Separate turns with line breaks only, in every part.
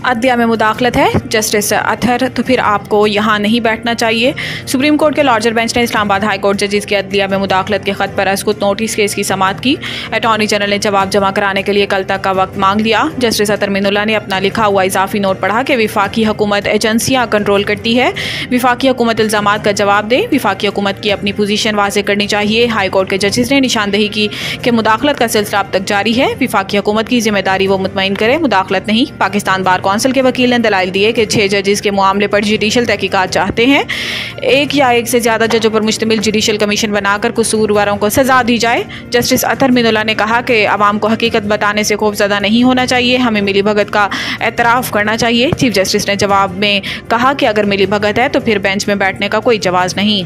अदलिया में मुदाखलत है जस्टिस अतहर, तो फिर आपको यहाँ नहीं बैठना चाहिए। सुप्रीम कोर्ट के लार्जर बेंच ने इस्लामाबाद हाई कोर्ट जजेस की अदलिया में मुदाखलत के खत पर अस्कुत नोटिस केस की समाअत की। अटॉर्नी जनरल ने जवाब जमा कराने के लिए कल तक का वक्त मांग लिया। जस्टिस अतहर मीनुल्लाह ने अपना लिखा हुआ इजाफी नोट पढ़ा कि विफाकी हुकूमत एजेंसियाँ कंट्रोल करती है, विफाकी हुकूमत इल्ज़ामात का जवाब दे, विफाकी हुकूमत की अपनी पोजीशन वाज़े करनी चाहिए। हाई कोर्ट के जजेस ने निशानदेही की कि मुदाखलत का सिलसिला अब तक जारी है, विफाकी हुकूमत की जिम्मेदारी वो मुतमईन करे, मुदाखलत नहीं। पाकिस्तान बार कौंसिल के वकील ने दलाइल दिए कि 6 जजेस के मामले पर जुडिशल तहकीकात चाहते हैं। एक या एक से ज़्यादा जजों पर मुश्तमिल जुडिशल कमीशन बनाकर कसूरवारों को सजा दी जाए। जस्टिस अतहर मीनुल्लाह ने कहा कि अवाम को हकीकत बताने से खौफज़दा नहीं होना चाहिए, हमें मिली भगत का एतराफ़ करना चाहिए। चीफ जस्टिस ने जवाब में कहा कि अगर मिली भगत है तो फिर बेंच में बैठने का कोई जवाज़ नहीं।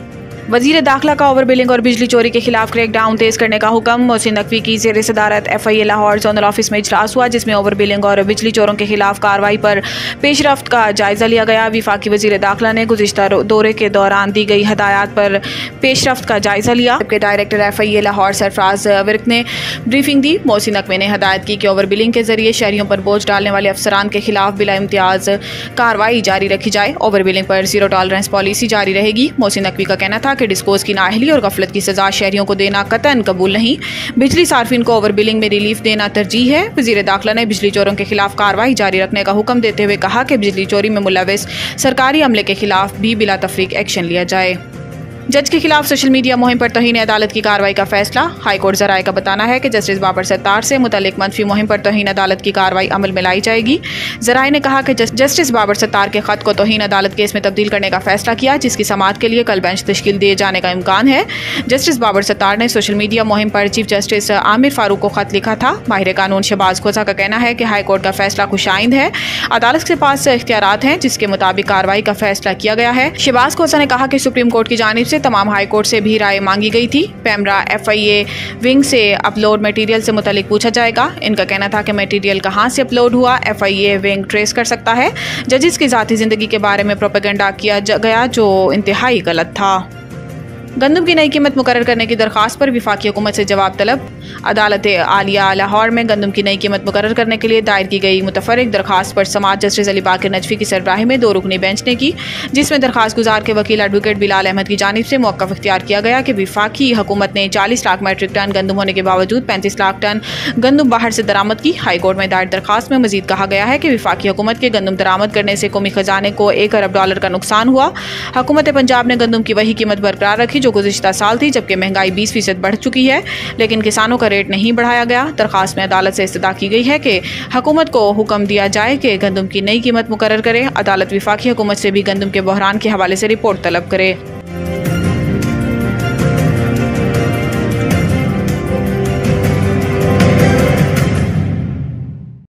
वज़ीर दाखिला का ओवर बिलिंग और बिजली चोरी के खिलाफ क्रैक डाउन तेज़ करने का हुक्म। मोहसिन नकवी की ज़ेर सदारत FIA लाहौर जोनल ऑफिस में इजलास हुआ, जिसमें ओवर बिलिंग और बिजली चोरों के खिलाफ कार्रवाई पर पेशरफ्त का जायज़ा लिया गया। विफाकी वज़ीर दाखिला ने गुज़िश्ता दौरे के दौरान दी गई हदायत पर पेशरफ्त का जायज़ा लिया, जबकि डायरेक्टर FIA लाहौर सरफराज विर्क ने ब्रीफिंग दी। मोहसिन नकवी ने हदायत की कि ओवर बिलिंग के जरिए शहरियों पर बोझ डालने वाले अफसरान के खिलाफ बिला इम्तियाज़ कार्रवाई जारी रखी जाए। ओवर बिलिंग पर ज़ीरो टॉलरेंस पॉलिसी जारी रहेगी। मोहसिन नकवी का कहना था कि डिस्पोज की नाअहली और गफलत की सजा शहरियों को देना कतन कबूल नहीं। बिजली सार्फिन को ओवर बिलिंग में रिलीफ देना तरजीह है। वज़ीर दाखिला ने बिजली चोरों के खिलाफ कार्रवाई जारी रखने का हुक्म देते हुए कहा कि बिजली चोरी में मुलविस सरकारी अमले के खिलाफ भी बिला तफरीक एक्शन लिया जाए। जज के खिलाफ सोशल मीडिया मुहिम पर तौहीन अदालत की कार्रवाई का फैसला। हाई कोर्ट ज़राए का बताना है कि जस्टिस बाबर सत्तार से मुतल्लिक मनफी मुहिम पर तौहीन अदालत की कार्रवाई अमल में लाई जाएगी। ज़राए ने कहा कि जस्टिस बाबर सत्तार के खत को तौहीन अदालत केस में तब्दील करने का फैसला किया, जिसकी समाअत के लिए कल बेंच तश्कील दिए जाने का इम्कान है। जस्टिस बाबर सत्तार ने सोशल मीडिया मुहिम पर चीफ जस्टिस आमिर फारूक को खत लिखा था। माहिर कानून शहबाज खोसा का कहना है कि हाई कोर्ट का फैसला खुशाइंद है, अदालत के पास इख्तियारात हैं जिसके मुताबिक कार्रवाई का फैसला किया गया है। शहबाज खोसा ने कहा कि सुप्रीम कोर्ट की जानिब से तमाम हाई कोर्ट से भी राय मांगी गई थी। पैमरा FIA विंग से अपलोड मटेरियल से मुतालिक पूछा जाएगा। इनका कहना था कि मटेरियल कहां से अपलोड हुआ FIA विंग ट्रेस कर सकता है। जजेस की ज़ाती ज़िंदगी के बारे में प्रोपेगेंडा किया गया जो इंतहाई गलत था। गंदम की नई कीमत मुकर्रर करने की दरख्वास्त पर विफाकी हुकूमत से जवाब तलब। अदालत आलिया लाहौर में गंदम की नई कीमत मुकर्रर करने के लिए दायर की गई मुतफर्रिक दरख्वास्त पर समाअत जस्टिस अली बाकर नजफी की सरबराही में 2 रुकनी बेंच ने की, जिसमें दरख्वास्त गुजार के वकील एडवोकेट बिलाल अहमद की जानिब से मौक़िफ़ इख्तियार किया गया कि विफाकी हुकूमत ने 40 लाख मीट्रिक टन गंदम होने के बावजूद 35 लाख टन गंदम बाहर से दरामद की। हाई कोर्ट में दायर दरख्वास्त में मजीद कहा गया है कि विफाकी हुकूमत के गंदम दरामद करने से कौमी खजाने को $1 अरब का नुकसान हुआ। हुकूमत पंजाब ने गंदम की वही कीमत बरकरार रखी जो गुज़िश्ता साल थी, जबकि महंगाई 20% बढ़ चुकी है, लेकिन किसानों का रेट नहीं बढ़ाया गया। दरख्वास्त में अदालत से इस्तदा की गई है कि हुकूमत को हुक्म दिया जाए कि गंदम की नई कीमत मुकर्रर करे। अदालत विफाकी हुकूमत से भी गंदम के बहरान के हवाले से रिपोर्ट तलब करे।